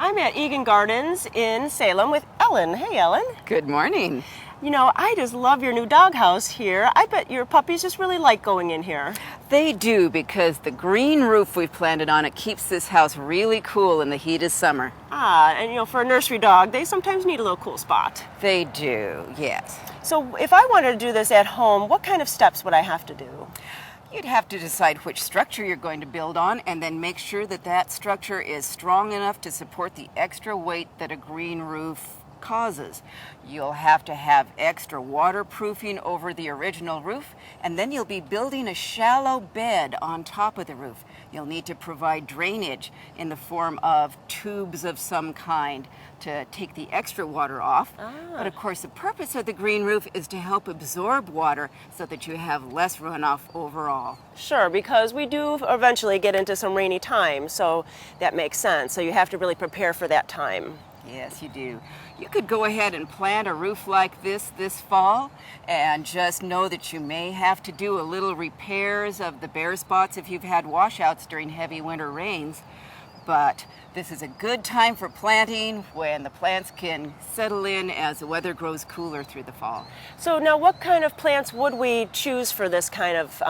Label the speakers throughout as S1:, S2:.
S1: I'm at Egan Gardens in Salem with Ellen. Hey, Ellen.
S2: Good morning.
S1: You know, I just love your new doghouse here. I bet your puppies just really like going in here.
S2: They do, because the green roof we've planted on it keeps this house really cool in the heat of summer.
S1: And for a nursery dog, they sometimes need a little cool spot.
S2: They do, yes.
S1: So if I wanted to do this at home, what kind of steps would I have to do?
S2: You'd have to decide which structure you're going to build on, and then make sure that that structure is strong enough to support the extra weight that a green roof causes. You'll have to have extra waterproofing over the original roof, and then you'll be building a shallow bed on top of the roof. You'll need to provide drainage in the form of tubes of some kind to take the extra water off. But of course, the purpose of the green roof is to help absorb water so that you have less runoff overall.
S1: Sure, because we do eventually get into some rainy time, so that makes sense. So you have to really prepare for that time.
S2: Yes, you do. You could go ahead and plant a roof like this fall, and just know that you may have to do a little repairs of the bare spots if you've had washouts during heavy winter rains. But this is a good time for planting when the plants can settle in as the weather grows cooler through the fall.
S1: So now what kind of plants would we choose for this kind of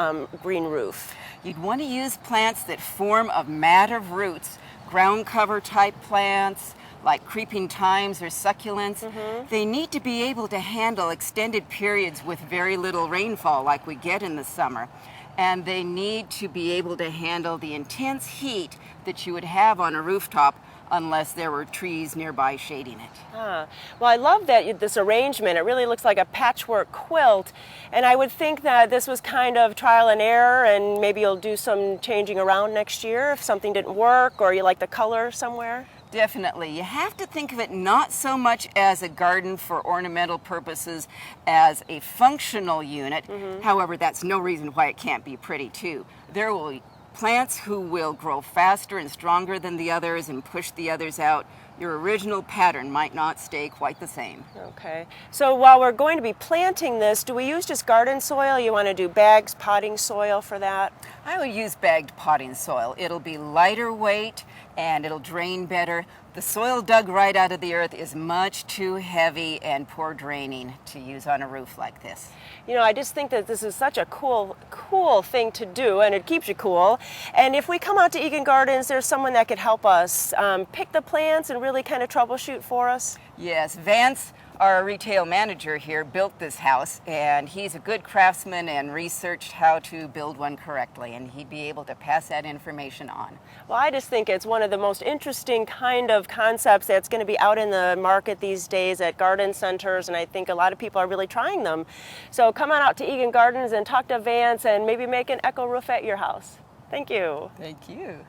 S1: green roof?
S2: You'd want to use plants that form a mat of roots, ground cover type plants, like creeping thymes or succulents. They need to be able to handle extended periods with very little rainfall like we get in the summer. And they need to be able to handle the intense heat that you would have on a rooftop unless there were trees nearby shading it.
S1: Well, I love that this arrangement. It really looks like a patchwork quilt. And I would think that this was kind of trial and error, and maybe you'll do some changing around next year if something didn't work or you like the color somewhere.
S2: Definitely. You have to think of it not so much as a garden for ornamental purposes as a functional unit. However, that's no reason why it can't be pretty too. There will be plants who will grow faster and stronger than the others and push the others out. Your original pattern might not stay quite the same.
S1: Okay. So while we're going to be planting this, do we use just garden soil? You want to do bags, potting soil for that?
S2: I would use bagged potting soil. It'll be lighter weight and it'll drain better. The soil dug right out of the earth is much too heavy and poor draining to use on a roof like this.
S1: You know, I just think that this is such a cool thing to do, and it keeps you cool. And if we come out to Egan Gardens, there's someone that could help us pick the plants and really kind of troubleshoot for us.
S2: Yes, Vance, our retail manager here, built this house, and he's a good craftsman and researched how to build one correctly, and he'd be able to pass that information on.
S1: Well, I just think it's one of the most interesting kind of concepts that's going to be out in the market these days at garden centers, and I think a lot of people are really trying them. So come on out to Egan Gardens and talk to Vance and maybe make an echo roof at your house. Thank you.
S2: Thank you.